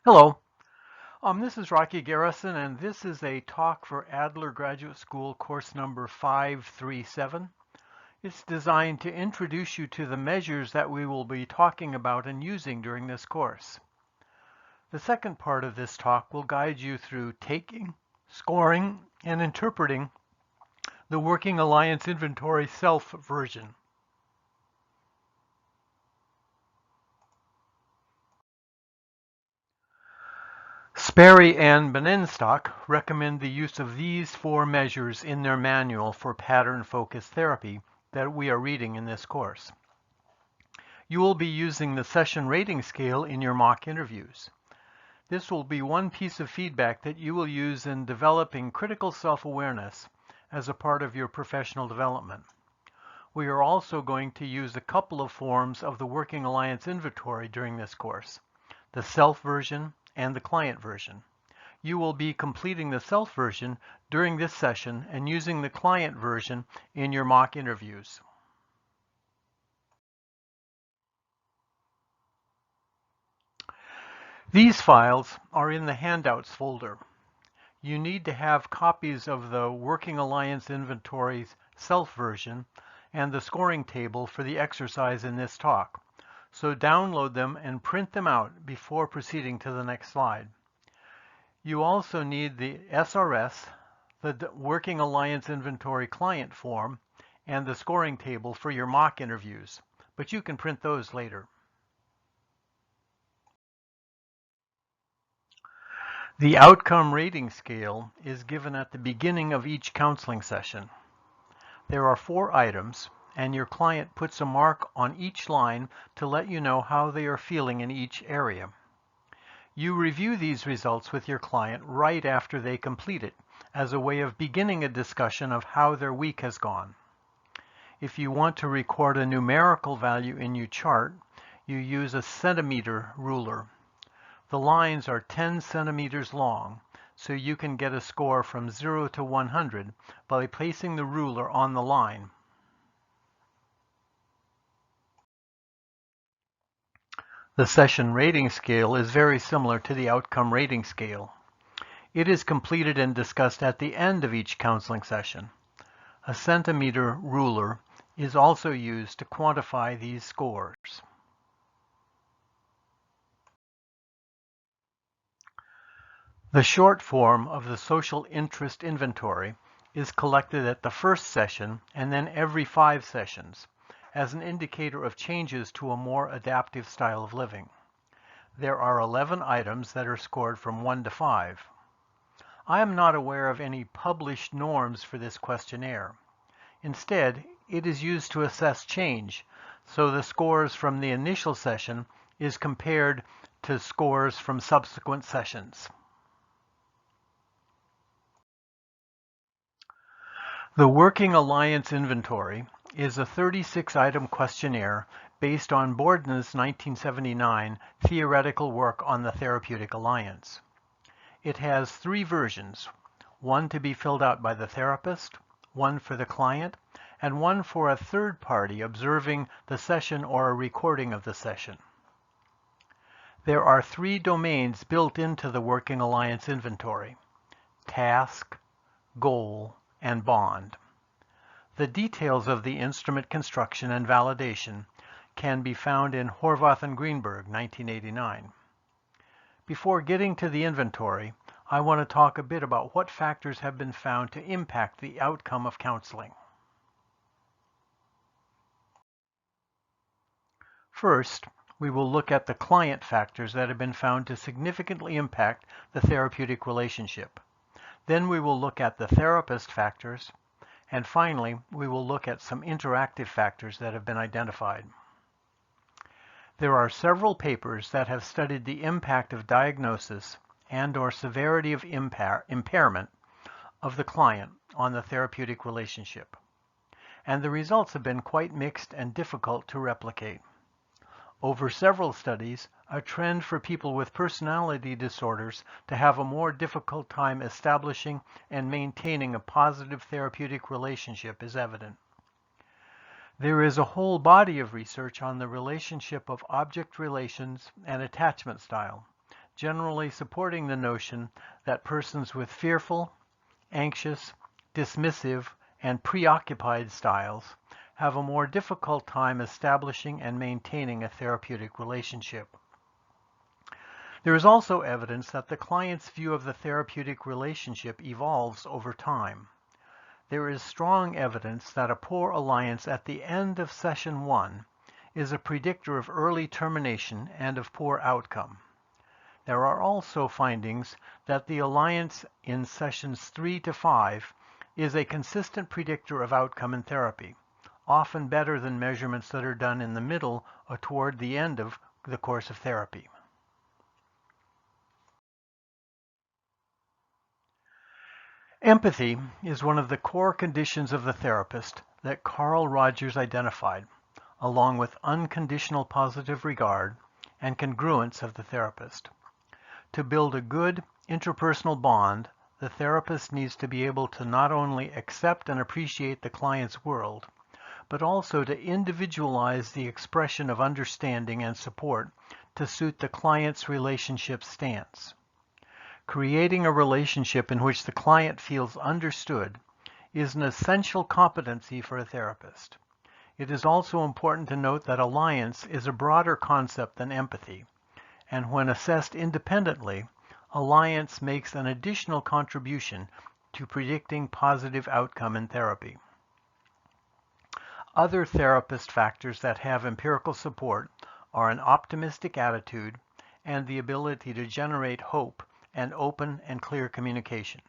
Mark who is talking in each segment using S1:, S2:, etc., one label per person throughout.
S1: Hello, this is Rocky Garrison, and this is a talk for Adler Graduate School course number 537. It's designed to introduce you to the measures that we will be talking about and using during this course. The second part of this talk will guide you through taking, scoring, and interpreting the Working Alliance Inventory Self version. Sperry and Benenstock recommend the use of these four measures in their manual for pattern-focused therapy that we are reading in this course. You will be using the session rating scale in your mock interviews. This will be one piece of feedback that you will use in developing critical self-awareness as a part of your professional development. We are also going to use a couple of forms of the Working Alliance Inventory during this course, the self version and the client version. You will be completing the self version during this session and using the client version in your mock interviews. These files are in the handouts folder. You need to have copies of the Working Alliance Inventory's self version and the scoring table for the exercise in this talk. So download them and print them out before proceeding to the next slide. You also need the SRS, the Working Alliance Inventory client form, and the scoring table for your mock interviews, but you can print those later. The outcome rating scale is given at the beginning of each counseling session. There are 4 items, and your client puts a mark on each line to let you know how they are feeling in each area. You review these results with your client right after they complete it, as a way of beginning a discussion of how their week has gone. If you want to record a numerical value in your chart, you use a centimeter ruler. The lines are 10 centimeters long, so you can get a score from 0 to 100 by placing the ruler on the line. The session rating scale is very similar to the outcome rating scale. It is completed and discussed at the end of each counseling session. A centimeter ruler is also used to quantify these scores. The short form of the social interest inventory is collected at the first session and then every 5 sessions as an indicator of changes to a more adaptive style of living. There are 11 items that are scored from 1 to 5. I am not aware of any published norms for this questionnaire. Instead, it is used to assess change, so the scores from the initial session is compared to scores from subsequent sessions. The Working Alliance Inventory is a 36-item questionnaire based on Boardman's 1979 theoretical work on the therapeutic alliance. It has 3 versions, one to be filled out by the therapist, one for the client, and one for a third party observing the session or a recording of the session. There are 3 domains built into the Working Alliance Inventory: task, goal, and bond. The details of the instrument construction and validation can be found in Horvath and Greenberg, 1989. Before getting to the inventory, I want to talk a bit about what factors have been found to impact the outcome of counseling. First, we will look at the client factors that have been found to significantly impact the therapeutic relationship. Then we will look at the therapist factors, and finally, we will look at some interactive factors that have been identified. There are several papers that have studied the impact of diagnosis and/or severity of impairment of the client on the therapeutic relationship, and the results have been quite mixed and difficult to replicate. Over several studies, a trend for people with personality disorders to have a more difficult time establishing and maintaining a positive therapeutic relationship is evident. There is a whole body of research on the relationship of object relations and attachment style. generally supporting the notion that persons with fearful, anxious, dismissive, and preoccupied styles have a more difficult time establishing and maintaining a therapeutic relationship. There is also evidence that the client's view of the therapeutic relationship evolves over time. There is strong evidence that a poor alliance at the end of session 1 is a predictor of early termination and of poor outcome. There are also findings that the alliance in sessions 3 to 5 is a consistent predictor of outcome in therapy, often better than measurements that are done in the middle or toward the end of the course of therapy. Empathy is one of the core conditions of the therapist that Carl Rogers identified, along with unconditional positive regard and congruence of the therapist. To build a good interpersonal bond, the therapist needs to be able to not only accept and appreciate the client's world, but also to individualize the expression of understanding and support to suit the client's relationship stance. Creating a relationship in which the client feels understood is an essential competency for a therapist. It is also important to note that alliance is a broader concept than empathy, and when assessed independently, alliance makes an additional contribution to predicting positive outcome in therapy. Other therapist factors that have empirical support are an optimistic attitude and the ability to generate hope and open and clear communication.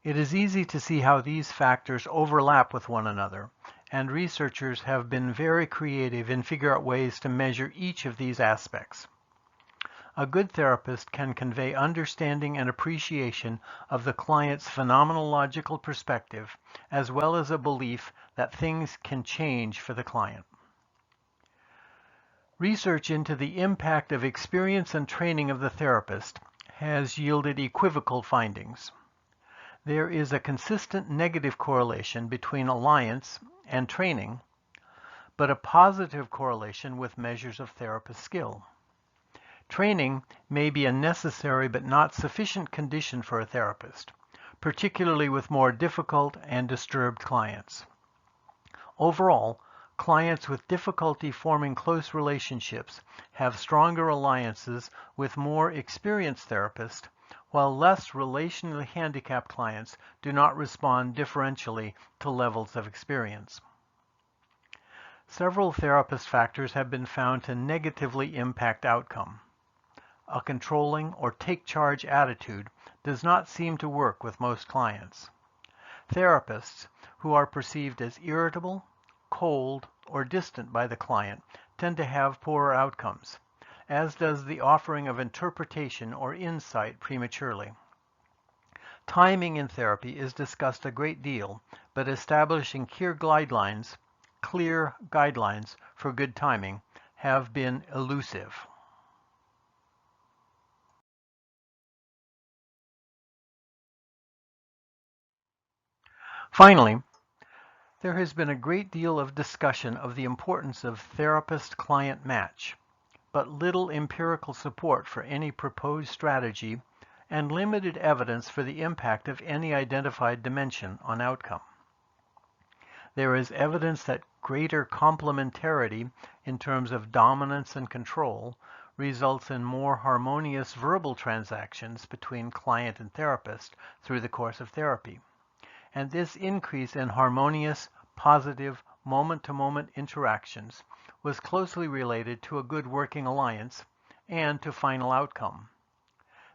S1: It is easy to see how these factors overlap with one another, and researchers have been very creative in figuring out ways to measure each of these aspects. A good therapist can convey understanding and appreciation of the client's phenomenological perspective, as well as a belief that things can change for the client. Research into the impact of experience and training of the therapist has yielded equivocal findings. There is a consistent negative correlation between alliance and training, but a positive correlation with measures of therapist skill. Training may be a necessary but not sufficient condition for a therapist, particularly with more difficult and disturbed clients. Overall, clients with difficulty forming close relationships have stronger alliances with more experienced therapists, while less relationally handicapped clients do not respond differentially to levels of experience. Several therapist factors have been found to negatively impact outcome. A controlling or take-charge attitude does not seem to work with most clients. Therapists who are perceived as irritable, cold, or distant by the client tend to have poorer outcomes, as does the offering of interpretation or insight prematurely. Timing in therapy is discussed a great deal, but establishing clear guidelines for good timing have been elusive. Finally, there has been a great deal of discussion of the importance of therapist-client match, but little empirical support for any proposed strategy and limited evidence for the impact of any identified dimension on outcome. There is evidence that greater complementarity in terms of dominance and control results in more harmonious verbal transactions between client and therapist through the course of therapy. And this increase in harmonious, positive, moment-to-moment interactions was closely related to a good working alliance and to final outcome.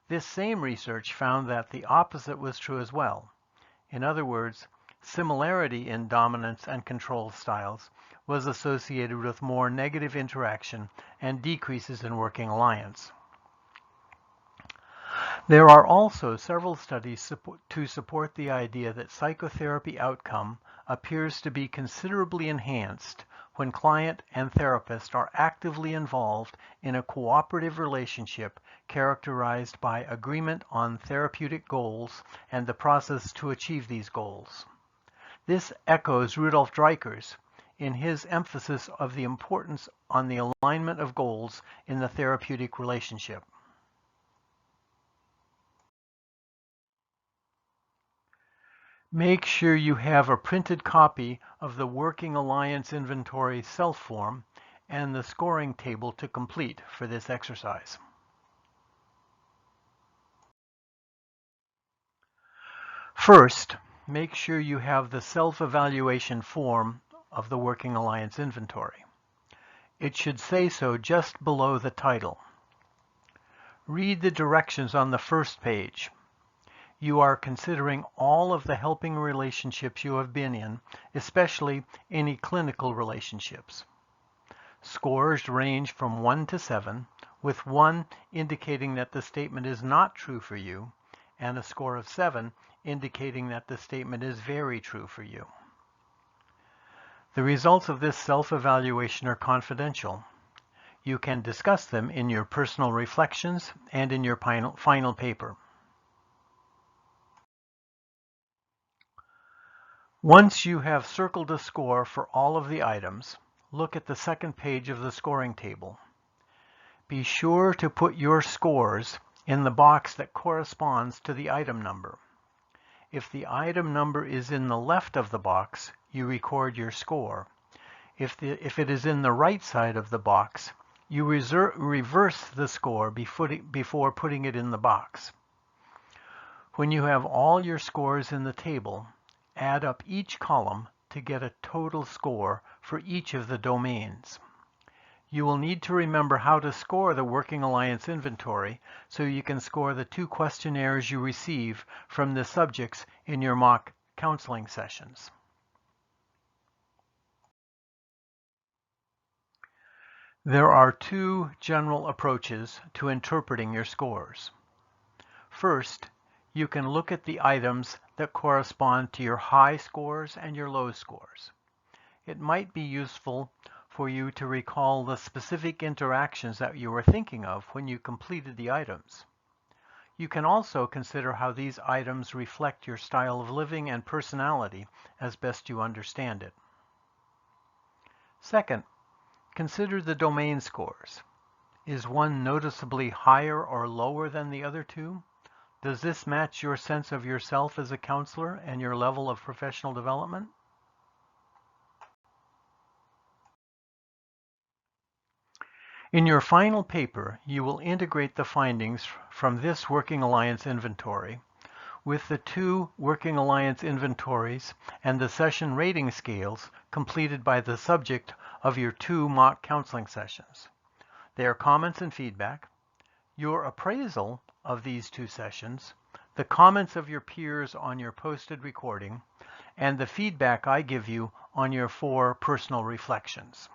S1: This same research found that the opposite was true as well. In other words, similarity in dominance and control styles was associated with more negative interaction and decreases in working alliance. There are also several studies to support the idea that psychotherapy outcome appears to be considerably enhanced when client and therapist are actively involved in a cooperative relationship characterized by agreement on therapeutic goals and the process to achieve these goals. This echoes Rudolf Dreikurs in his emphasis of the importance on the alignment of goals in the therapeutic relationship. Make sure you have a printed copy of the Working Alliance Inventory self-form and the scoring table to complete for this exercise. First, make sure you have the self-evaluation form of the Working Alliance Inventory. It should say so just below the title. Read the directions on the first page. You are considering all of the helping relationships you have been in, especially any clinical relationships. Scores range from 1 to 7, with 1 indicating that the statement is not true for you, and a score of 7 indicating that the statement is very true for you. The results of this self-evaluation are confidential. You can discuss them in your personal reflections and in your final paper. Once you have circled a score for all of the items, look at the second page of the scoring table. Be sure to put your scores in the box that corresponds to the item number. If the item number is in the left of the box, you record your score. If it is in the right side of the box, you reverse the score before putting it in the box. When you have all your scores in the table, add up each column to get a total score for each of the domains. You will need to remember how to score the Working Alliance Inventory so you can score the 2 questionnaires you receive from the subjects in your mock counseling sessions. There are 2 general approaches to interpreting your scores. First, you can look at the items that correspond to your high scores and your low scores. It might be useful for you to recall the specific interactions that you were thinking of when you completed the items. You can also consider how these items reflect your style of living and personality as best you understand it. Second, consider the domain scores. Is one noticeably higher or lower than the other 2? Does this match your sense of yourself as a counselor and your level of professional development? In your final paper, you will integrate the findings from this Working Alliance Inventory with the 2 Working Alliance Inventories and the session rating scales completed by the subject of your 2 mock counseling sessions. Their comments and feedback, your appraisal of these 2 sessions, the comments of your peers on your posted recording, and the feedback I give you on your 4 personal reflections.